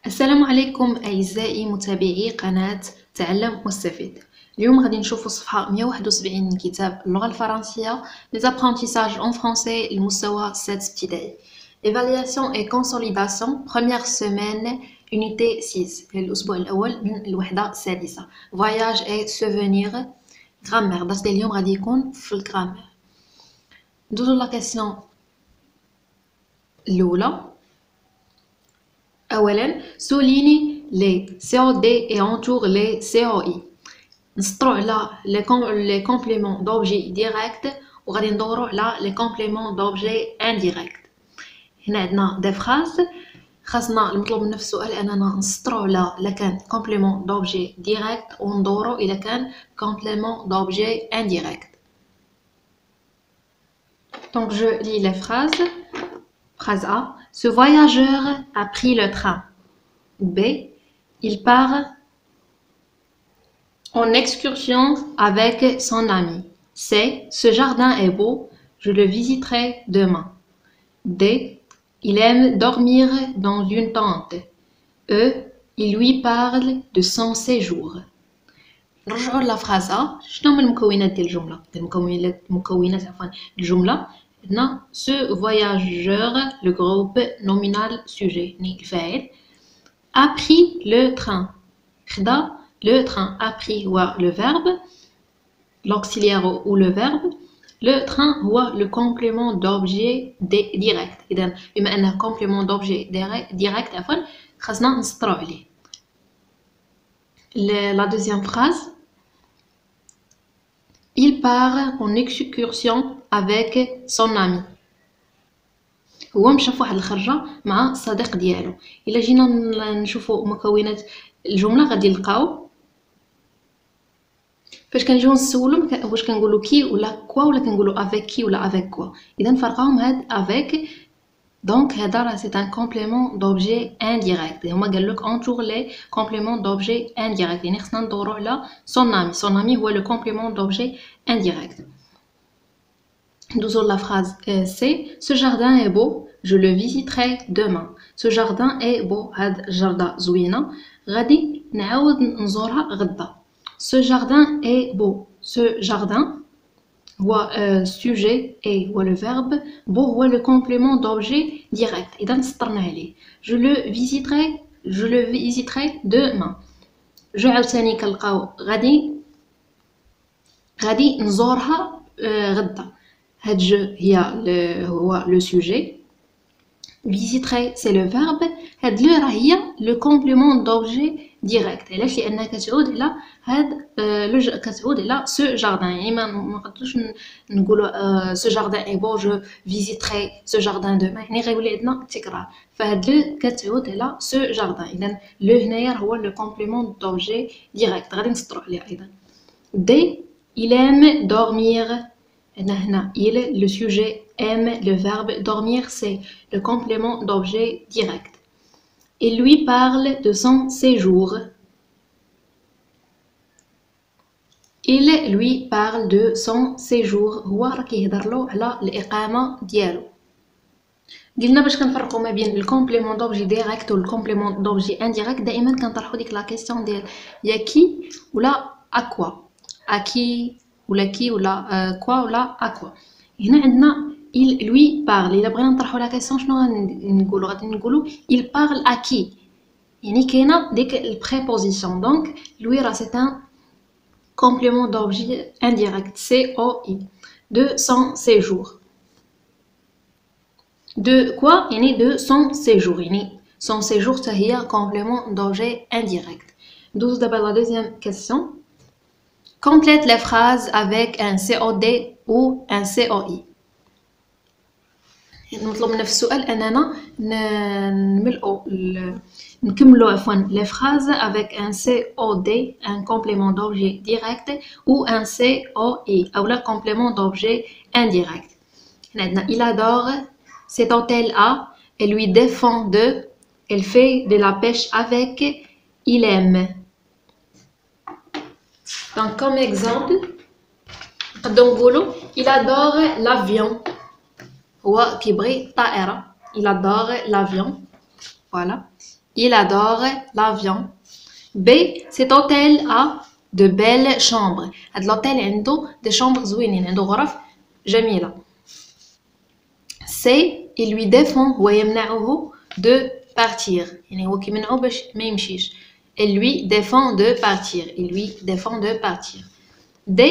السلام عليكم أعزائي متابعي قناة تعلم واستفيد. اليوم غادي نشوفوا صفحة 171 من كتاب اللغة الفرنسية Les apprentissages en français المستوى 6 ابتدائي. Évaluation et consolidation première semaine unité 6 الأسبوع الأول من الوحدة السادسة. Voyage et souvenir grammaire. درس ديال اليوم غادي يكون في الجرامير. ندوزو لا كيسيون الأولى. أولاً souligne les COD et entoure les COI. نسطرو على les compléments d'objet direct وغادي ندورو على les compléments d'objet indirect. هنا عندنا دي فراز خاصنا المطلوب منا في السؤال أننا نسطرو على إلا كان complément d'objet direct وندورو إلا كان complément d'objet indirect. Donc je lis les phrases. Phrase A. Ce voyageur a pris le train. B. Il part en excursion avec son ami. C. Ce jardin est beau. Je le visiterai demain. D. Il aime dormir dans une tente. E. Il lui parle de son séjour. نرجعوا للفراز A. شنو هما المكونات ديال الجملة؟ المكونات الجملة. عندنا ce voyageur le groupe nominal sujet يعني الفاعل a pris le train خدا le train a pris هو le verbe l'auxiliaire ou le verbe le train هو le complément d'objet direct إذا بما أنه complément d'objet direct عفوا خاصنا نسطرو عليه. La deuxième phrase. Il part en excursion avec son ami. هو مشى فواحد الخرجة مع الصديق ديالو. إلا جينا نشوفوا مكونات الجملة غادي نلقاو فاش كنجيو نسولو واش كنقولوا كي ولا كوا ولا كنقولوا افيك كي ولا افيك كوا. إذا فرقاهم هاد افيك دونك هذا راه سي ان كومبليمون دوبجي انديريكت. هما قال لك انتور لي كومبليمون دوبجي انديريكت يعني خصنا ندورو على سون امي. سون امي هو لو كومبليمون دوبجي indirect. Nous la phrase C. Ce jardin est beau, je le visiterai demain. Ce jardin est beau. هاد الجردة زوينة غادي نعاود نزورها غدا. Ce jardin est beau. Ce jardin هو sujet et هو le verbe. Beau هو le complément d'objet direct. إذا سطرنا عليه. Je le visiterai demain. Je عاوتاني كنلقاو غادي نزورها غدا. هاد جو هي هو لو سوجي. visiterai c'est le verbe. هاد لو راه هي لو كومبليمون دوبجي ديريكت. علاش؟ لأنها كتعود على هاد كتعود على سو جاردان. يعني ما نقدروش نقولوا سو جاردان اي بو جو visiterai سو جاردان دوما يعني غيولي عندنا تكرار. فهاد لو كتعود على سو جاردان. إذا لو هنايا هو لو كومبليمون دوبجي ديريكت غادي نسطرو عليه أيضا. دي Il aime dormir. Il, le sujet, aime, le verbe dormir, c'est le complément d'objet direct. Il lui parle de son séjour. Il lui parle de son séjour. هو راه كيهضرلو على الإقامة ديالو. قلنا باش كنفرقوا ما بين الكومبليمون دوبجي ديريكت والكومبليمون دوبجي انديريكت دائما كنطرحوا ديك لا كيسيون ديال يا كي ولا اكوا. أكي ولا كي ولا كوا ولا أكوا. هنا عندنا il lui parle. إلا بغينا نطرحو لا كيسيون شنو غنقولو؟ غادي نقولو il parle à qui يعني كاينه ديك البريبوزيسيون. دونك lui راه سي ان complément d'objet indirect COI de son séjour. de quoi يعني de son séjour يعني son séjour حتى هي complément d'objet indirect. دوز دابا la deuxième question. Complète les phrases avec un COD ou un COI. نطلب منا في السؤال أننا نكملوا les phrases avec un COD, un complément d'objet direct ou un COI أو le complément d'objet indirect. Il adore cet hôtel A, elle lui défend de, elle fait de la pêche avec, il aime. Donc, comme exemple, il adore l'avion. Il adore l'avion. Voilà. il adore l'avion. B, cet hôtel a de belles chambres. هاد l'hôtel عنده des chambres زوينين عنده غرف جميلة. C, il lui défend هو يمنعه de partir يعني هو كيمنعه باش ما يمشيش. Il lui défend de partir. Il lui défend de partir. D,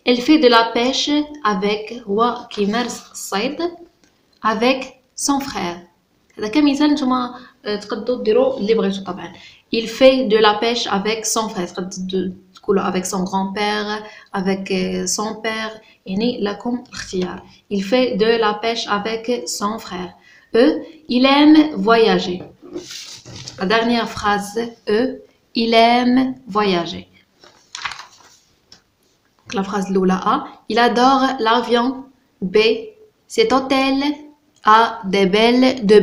elle fait de la pêche avec هو كيمارس الصيد avec son frère. هذا كمثال نتوما تقدروا ديروا اللي بغيتوا طبعا. Il fait de la pêche avec son frère. تقدروا تقولوا avec son grand-père, avec son père. يعني لكم الاختيار. Il fait de la pêche avec son frère. E, il aime voyager. La dernière phrase E, il aime voyager. La phrase l'oula A, il adore l'avion. B, cet hôtel a de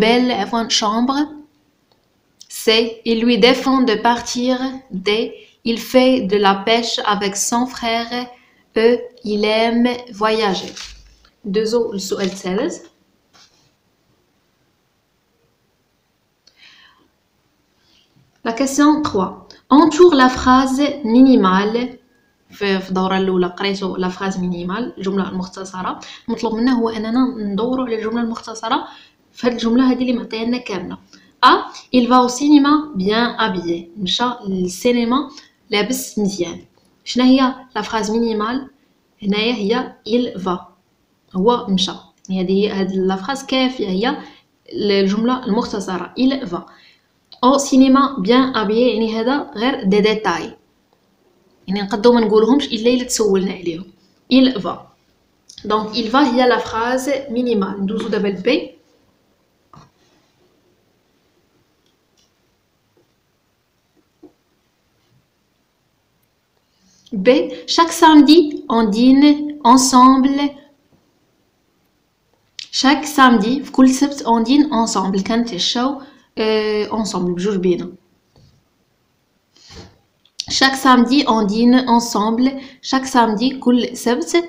belles chambres. C, il lui défend de partir. D, il fait de la pêche avec son frère. E, il aime voyager. دوزو للسؤال الثالث. La question 3. Entoure la phrase minimale. في الدورة الأولى قريتو لا فراز مينيمال الجملة المختصرة. المطلوب منا هو أننا ندورو على الجملة المختصرة في هاد الجملة هادي اللي معطيها لنا كاملة. A, il va au cinéma bien habillé. مشى للسينما لابس مزيان. شنو هي لا فراز مينيمال؟ هنايا هي il va هو مشى. يعني هذه هاد لا فراز كافية هي الجملة المختصرة il va. au cinéma bien habillé يعني هذا غير دي ديتاي يعني نقدروا ما نقولهمش الا الا تسولنا عليهم. il va donc il va هي لا فراز مينيمال. ندوزو دابا لبي. B, chaque samedi on dîne ensemble. chaque samedi في كل سبت on dîne ensemble كنتعشاو ensemble بجوج بينا. chaque samedi on dîne ensemble. chaque samedi كل سبت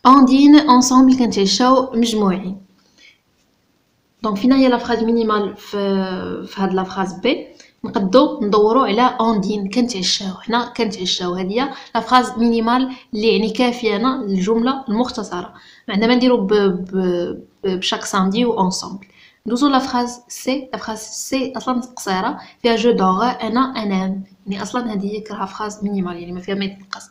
on dîne ensemble كنتعشاو مجموعين. دونك فينا هي لا فراز مينيمال في هاد لا فراز بي. نقدو ندورو على اون دين كنتعشاو. حنا كنتعشاو هادي هي لا فراز مينيمال اللي يعني كافيانا للجمله المختصره. ما عندنا ما نديرو بشاك سامدي و انصامبل. ندوزو لا فراز سي. لا فراز سي اصلا قصيره فيها جو دوغ انا انام يعني اصلا هادي هي كراها فراز مينيمال يعني ما فيها ما يتنقص.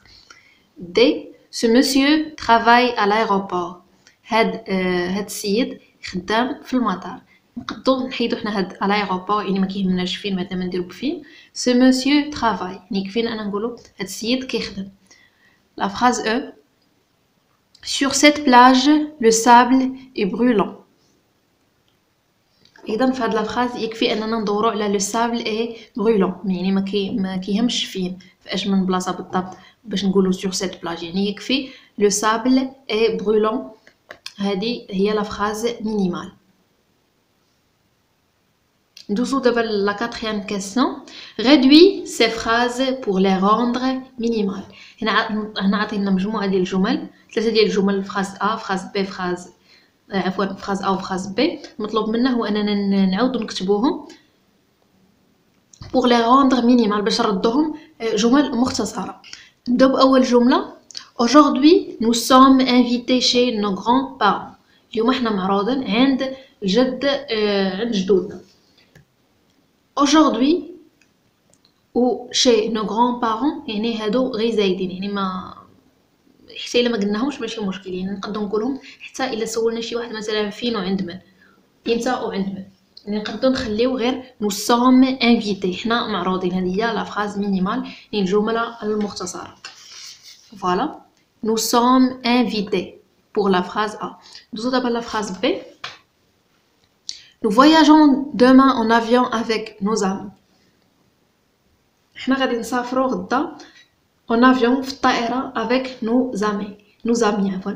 دي ce monsieur travaille à l'aéroport. هاد السيد خدام في المطار. نقدروا نحيدو حنا هاد الايروبور يعني ما كيهمناش فين مادام ما نديرو بفين. ce monsieur travaille يعني كفينا انا نقولوا هاد السيد كيخدم. la phrase E, sur cette plage le sable est brûlant. اذا في هاد لا فراز يكفي اننا ندورو على لو سابل اي برولون يعني ما كيهمش فين في اش من بلاصه بالضبط باش نقولوا sur cette plage يعني يكفي لو سابل اي برولون. هذه هي لا فراز مينيمال. Nous avons la quatrième question. Réduis ces phrases pour les rendre minimales. هنا عطينا مجموعة ديال الجمل. ثلاثة ديال الجمل phrase A, phrase B, phrase A و phrase B. المطلوب منا هو أننا نعاودو نكتبوهم pour les rendre minimales باش نردوهم جمل مختصرة. نبداو بأول جملة. Aujourd'hui nous sommes invités chez nos grands-parents. اليوم حنا معروضين عند الجد عند جدودنا. Aujourd'hui ou chez nos grands-parents يعني هادو غير زايدين يعني ما حتى الا ما قلناهمش ماشي مشكل يعني نقدروا نقولهم حتى الا سولنا شي واحد مثلا فين وعند من انت وعند من يعني نقدروا نخليو غير nous sommes invités حنا معروضين. هذه هي لا فراز مينيمال يعني الجمله المختصره. voilà nous sommes invités pour la phrase A. دوزو دابا لا phrase B. Nous voyageons demain en avion avec nos amis. حنا غادي نسافروا غدا en avion في الطائرة avec nos amis عفوا.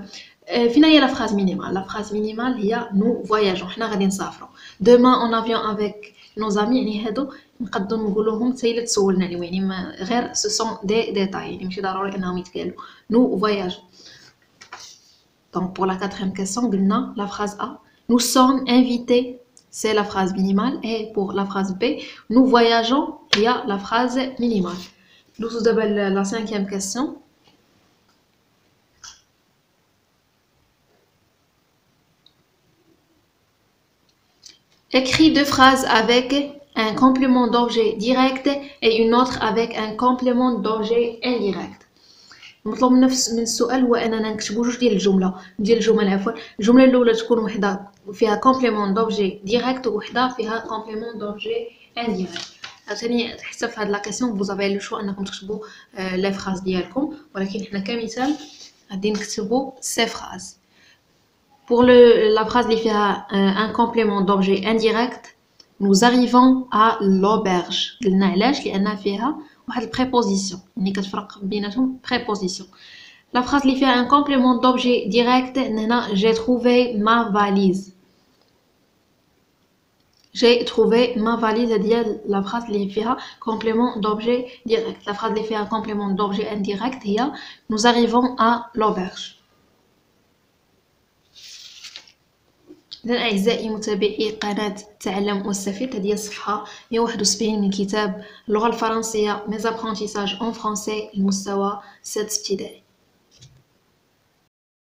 فينا هي لا فراز مينيمال. لا فراز مينيمال هي nous voyageons حنا غادي نسافروا demain en avion avec nos amis يعني هادو نقدروا نقولوهم حتى الا تسولنا عليهم يعني غير ce sont des détails يعني ماشي ضروري انهم يتقالوا. nous voyageons. donc pour la quatrième question قلنا la phrase A. Nous sommes invités c'est la phrase minimale. Et pour la phrase B, nous voyageons, il y a la phrase minimale. Nous avons la cinquième question. Écris deux phrases avec un complément d'objet direct et une autre avec un complément d'objet indirect. المطلوب من السؤال هو اننا نكتبوا جوج ديال الجمل عفوا. الجمله الاولى تكون وحده فيها كومبليمون دوبجي ديريكت وحده فيها كومبليمون دوبجي انديريكت. عاوتاني حتى في هاد لا كيسيون vous avez le choix انكم تكتبوا لي فراز ديالكم، ولكن حنا كمثال غادي نكتبوا سي فراز. Pour la phrase اللي فيها un complément d'objet indirect, nous arrivons à l'auberge. قلنا علاش؟ لأنها فيها واحد البريبوزيسيون، يعني كتفرق بيناتهم بريبوزيسيون. La phrase اللي فيها un complément d'objet direct هنا j'ai trouvé ma valise. J'ai trouvé ma valise هي la phrase اللي فيها complément d'objet direct. La phrase اللي فيها complément d'objet indirect هي nous arrivons à l'auberge. إذن أعزائي متابعي قناة تعلم واستفيد، هذه الصفحة 171 من كتاب اللغة الفرنسية Mes apprentissages en français المستوى 6 ابتدائي.